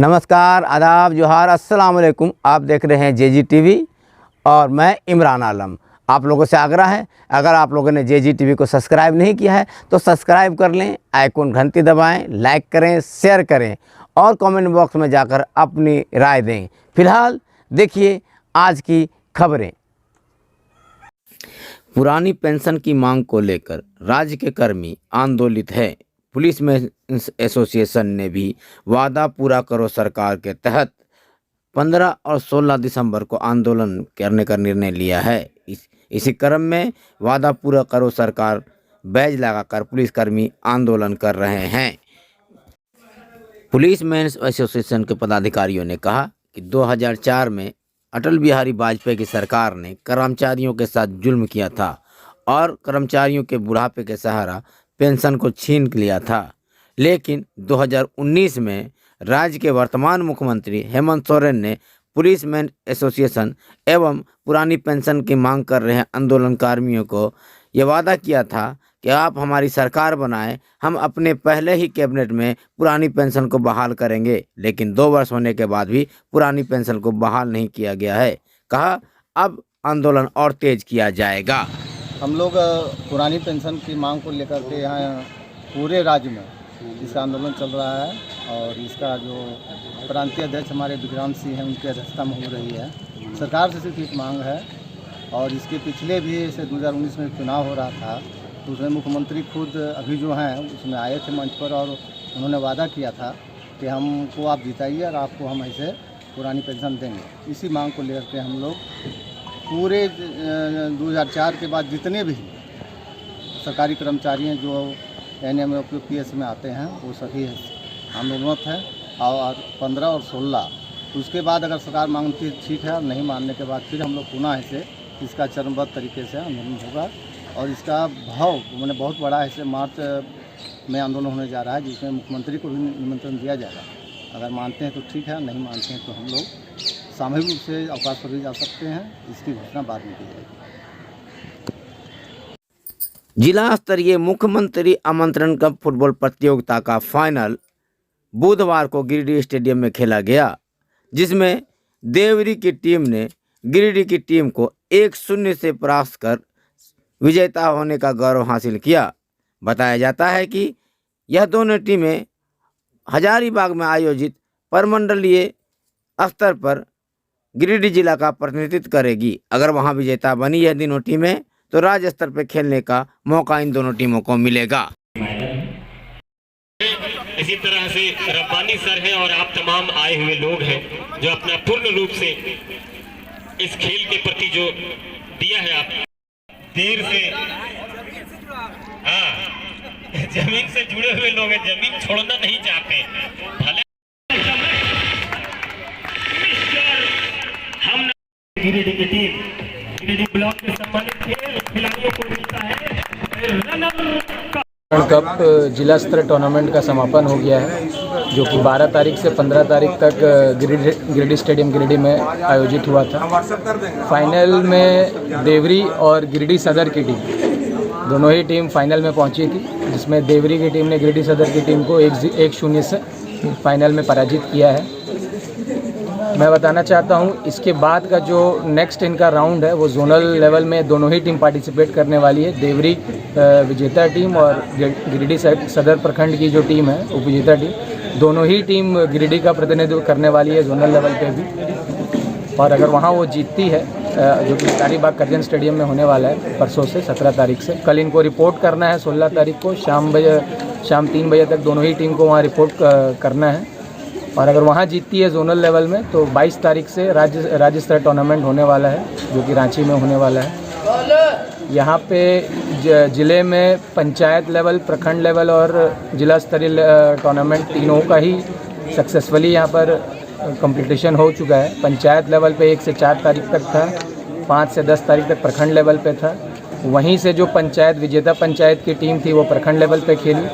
नमस्कार, आदाब, जोहार, अस्सलाम वालेकुम। आप देख रहे हैं जेजी टीवी और मैं इमरान आलम। आप लोगों से आग्रह है, अगर आप लोगों ने जेजी टीवी को सब्सक्राइब नहीं किया है तो सब्सक्राइब कर लें, आइकॉन घंटी दबाएं, लाइक करें, शेयर करें और कमेंट बॉक्स में जाकर अपनी राय दें। फिलहाल देखिए आज की खबरें। पुरानी पेंशन की मांग को लेकर राज्य के कर्मी आंदोलित है। पुलिस मेंस एसोसिएशन ने भी वादा पूरा करो सरकार के तहत 15 और 16 दिसंबर को आंदोलन करने का निर्णय लिया है। इसी क्रम में वादा पूरा करो सरकार बैज लगाकर पुलिसकर्मी आंदोलन कर रहे हैं। पुलिस मेंस एसोसिएशन के पदाधिकारियों ने कहा कि 2004 में अटल बिहारी वाजपेयी की सरकार ने कर्मचारियों के साथ जुल्म किया था और कर्मचारियों के बुढ़ापे के सहारा पेंशन को छीन लिया था। लेकिन 2019 में राज्य के वर्तमान मुख्यमंत्री हेमंत सोरेन ने पुलिस मेन एसोसिएशन एवं पुरानी पेंशन की मांग कर रहे आंदोलनकारियों को ये वादा किया था कि आप हमारी सरकार बनाएं, हम अपने पहले ही कैबिनेट में पुरानी पेंशन को बहाल करेंगे। लेकिन 2 वर्ष होने के बाद भी पुरानी पेंशन को बहाल नहीं किया गया है। कहा अब आंदोलन और तेज किया जाएगा। हम लोग पुरानी पेंशन की मांग को लेकर के यहाँ पूरे राज्य में इसका आंदोलन चल रहा है और इसका जो प्रांतीय अध्यक्ष हमारे विक्रांत सिंह हैं उनकी अध्यक्षता में हो रही है। सरकार से सिर्फ एक मांग है और इसके पिछले भी ऐसे 2019 में चुनाव हो रहा था तो उसमें मुख्यमंत्री खुद अभी जो हैं उसमें आए थे मंच पर और उन्होंने वादा किया था कि हमको आप जिताइए और आपको हम ऐसे पुरानी पेंशन देंगे। इसी मांग को लेकर के हम लोग पूरे 2004 के बाद जितने भी सरकारी कर्मचारी हैं जो एनएम और पीएस में आते हैं वो सभी आंदोलनरत हैं और 15 और 16 उसके बाद अगर सरकार मांगती है ठीक है, नहीं मानने के बाद फिर हम लोग पुनः ऐसे इसका चरणबद्ध तरीके से आंदोलन होगा और इसका भाव मैंने बहुत बड़ा ऐसे मार्च में आंदोलन होने जा रहा है जिसमें मुख्यमंत्री को भी निमंत्रण दिया जाएगा। अगर मानते हैं तो ठीक है, नहीं मानते हैं तो हम लोग सामूहिक रूप से अवकाश पर भी जा सकते हैं। इसकी घोषणा बाद में की जाएगी। जिला स्तरीय मुख्यमंत्री आमंत्रण कप फुटबॉल प्रतियोगिता का फाइनल बुधवार को गिरिडीह स्टेडियम में खेला गया, जिसमें देवरी की टीम ने गिरिडीह की टीम को 1-0 से परास्त कर विजेता होने का गौरव हासिल किया। बताया जाता है कि यह दोनों टीमें हजारीबाग में आयोजित परमंडलीय स्तर पर गिरिडीह जिला का प्रतिनिधित्व करेगी। अगर वहां विजेता बनी यह तीनों टीमें तो राज्य स्तर पर खेलने का मौका इन दोनों टीमों को मिलेगा। इसी तरह से रब्बानी सर हैं और आप तमाम आए हुए लोग हैं जो अपना पूर्ण रूप से इस खेल के प्रति जो दिया है। आप देर से जमीन से जुड़े हुए लोग हैं, जमीन छोड़ना नहीं चाहते। भले हम गिरिडीह की टीम गिरिडीह ब्लॉक के संबंधित खिलाड़ियों को मिलता है रनर कप जिला स्तर टूर्नामेंट का समापन हो गया है जो कि 12 तारीख से 15 तारीख तक गिरिडीह स्टेडियम गिरिडीह में आयोजित हुआ था। फाइनल में देवरी और गिरिडीह सदर की टीम दोनों ही टीम फाइनल में पहुंची थी, जिसमें देवरी की टीम ने गिरिडीह सदर की टीम को 1-0 से फाइनल में पराजित किया है। मैं बताना चाहता हूं इसके बाद का जो नेक्स्ट इनका राउंड है वो जोनल लेवल में दोनों ही टीम पार्टिसिपेट करने वाली है। देवरी विजेता टीम और गिरिडीह सदर प्रखंड की जो टीम है उपविजेता टीम, दोनों ही टीम गिरिडीह का प्रतिनिधित्व करने वाली है जोनल लेवल पे भी। और अगर वहाँ वो जीतती है जो कि हजारीबाग करजन स्टेडियम में होने वाला है परसों से 17 तारीख से, कल इनको रिपोर्ट करना है 16 तारीख को शाम 3 बजे तक दोनों ही टीम को वहाँ रिपोर्ट करना है। और अगर वहाँ जीतती है जोनल लेवल में तो 22 तारीख से राज्य स्तर टूर्नामेंट होने वाला है जो कि रांची में होने वाला है। यहाँ पे ज़िले में पंचायत लेवल, प्रखंड लेवल और जिला स्तरीय टूर्नामेंट तीनों का ही सक्सेसफुली यहाँ पर कंपटीशन हो चुका है। पंचायत लेवल पे 1 से 4 तारीख तक था, 5 से 10 तारीख तक प्रखंड लेवल पे था। वहीं से जो पंचायत विजेता पंचायत की टीम थी वो प्रखंड लेवल पे खेली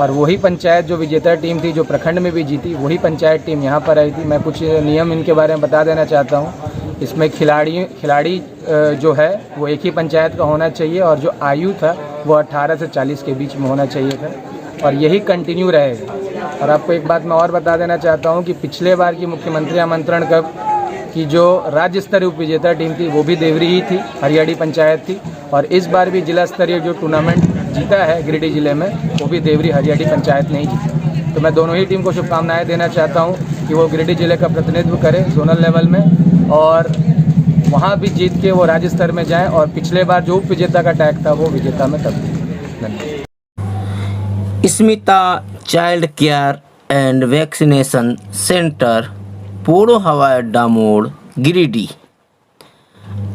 और वही पंचायत जो विजेता टीम थी जो प्रखंड में भी जीती वही पंचायत टीम यहाँ पर आई थी। मैं कुछ नियम इनके बारे में बता देना चाहता हूँ। इसमें खिलाड़ी जो है वो एक ही पंचायत का होना चाहिए और जो आयु था वो 18 से 40 के बीच में होना चाहिए था और यही कंटिन्यू रहेगा। और आपको एक बात मैं और बता देना चाहता हूं कि पिछले बार की मुख्यमंत्री आमंत्रण कप की जो राज्य स्तरीय उपविजेता टीम थी वो भी देवरी ही थी, हरियाड़ी पंचायत थी। और इस बार भी जिला स्तरीय जो टूर्नामेंट जीता है गिरिडीह जिले में वो भी देवरी हरियाड़ी पंचायत ने ही जीता। तो मैं दोनों ही टीम को शुभकामनाएं देना चाहता हूं कि वो गिरिडीह जिले का प्रतिनिधित्व करें जोनल लेवल में और वहाँ भी जीत के वो राज्य स्तर में जाएं और पिछले बार जो उपविजेता का टैग था वो विजेता में तब्दील। धन्यवाद। Smita child care and vaccination centre, पोड़ो हवाई अड्डा मोड़, गिरिडीह।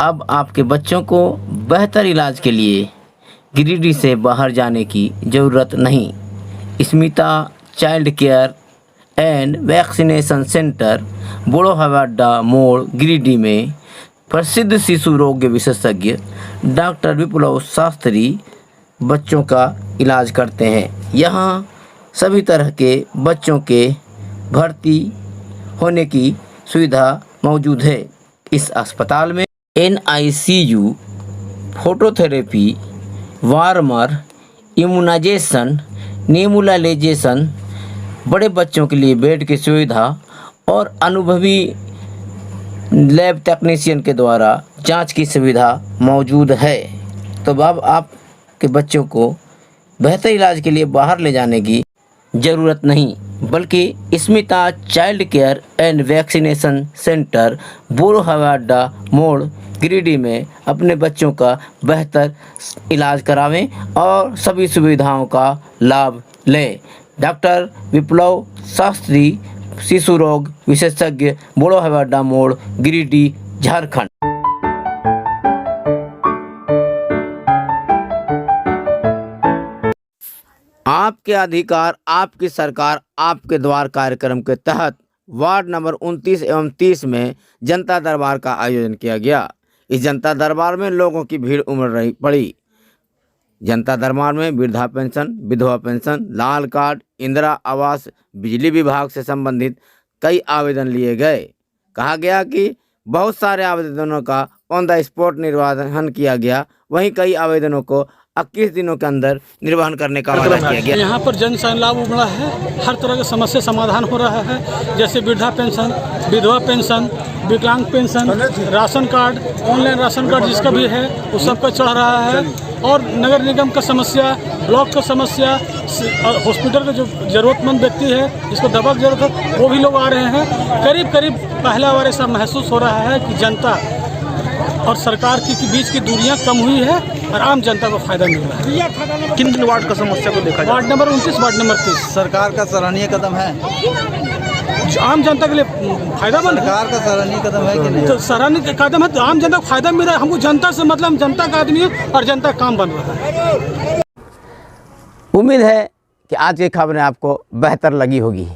अब आपके बच्चों को बेहतर इलाज के लिए गिरिडीह से बाहर जाने की ज़रूरत नहीं। Smita child care and vaccination centre, पोड़ो हवाई अड्डा मोड़, गिरिडीह में प्रसिद्ध शिशु रोग विशेषज्ञ डॉक्टर विप्लव शास्त्री बच्चों का इलाज करते हैं। यहाँ सभी तरह के बच्चों के भर्ती होने की सुविधा मौजूद है। इस अस्पताल में NICU, phototherapy, warmer, immunisation, nebulisation, बड़े बच्चों के लिए बेड की सुविधा और अनुभवी लैब टेक्नीशियन के द्वारा जांच की सुविधा मौजूद है। तो अब आपके बच्चों को बेहतर इलाज के लिए बाहर ले जाने की ज़रूरत नहीं, बल्कि Smita child care and vaccination centre, पोड़ो हवाई अड्डा मोड़, गिरिडीह में अपने बच्चों का बेहतर इलाज करावें और सभी सुविधाओं का लाभ लें। डॉक्टर विप्लव शास्त्री, शिशु रोग विशेषज्ञ, पोड़ो हवाई अड्डा मोड़, गिरिडीह, झारखंड। आपके अधिकार आपकी सरकार आपके द्वार कार्यक्रम के तहत वार्ड नंबर 29 एवं 30 में जनता दरबार का आयोजन किया गया। इस जनता दरबार में लोगों की भीड़ उमड़ पड़ी। जनता दरबार में वृद्धा पेंशन, विधवा पेंशन, लाल कार्ड, इंदिरा आवास, बिजली विभाग से संबंधित कई आवेदन लिए गए। कहा गया कि बहुत सारे आवेदनों का ऑन द स्पॉट निर्वाहन किया गया, वहीं कई आवेदनों को 21 दिनों के अंदर निर्वहन करने का वादा किया गया। यहाँ पर जन लाभ उमड़ा है, हर तरह की समस्या समाधान हो रहा है, जैसे वृद्धा पेंशन, विधवा पेंशन, विकलांग pension, ration card, online ration card जिसका भी है वो सबका चढ़ रहा है। और नगर निगम का समस्या, ब्लॉक का समस्या, हॉस्पिटल के जो ज़रूरतमंद व्यक्ति है जिसको दवा की जरूरत है वो भी लोग आ रहे हैं। करीब करीब पहला बार ऐसा महसूस हो रहा है कि जनता और सरकार की बीच की दूरियां कम हुई है और आम जनता को फायदा मिल रहा है। किन वार्ड का समस्या को देखा जाए? Ward number 29, ward number 30। सरकार का सराहनीय कदम है, आम जनता के लिए फायदा बन रहा है। सरकार का सराहनीय कदम है कि नहीं? तो सराहनीय कदम है, तो आम जनता को फायदा मिल रहा है। हमको जनता से मतलब, हम जनता का आदमी है और जनता काम बन रहा है। उम्मीद है कि आज की खबरें आपको बेहतर लगी होगी।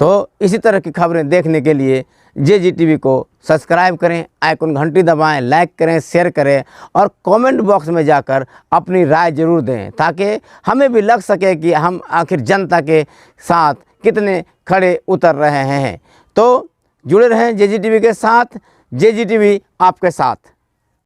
तो इसी तरह की खबरें देखने के लिए JGTV को सब्सक्राइब करें, आइकन घंटी दबाएं, लाइक करें, शेयर करें और कमेंट बॉक्स में जाकर अपनी राय ज़रूर दें, ताकि हमें भी लग सके कि हम आखिर जनता के साथ कितने खड़े उतर रहे हैं। तो जुड़े रहें JGTV के साथ, JGTV आपके साथ।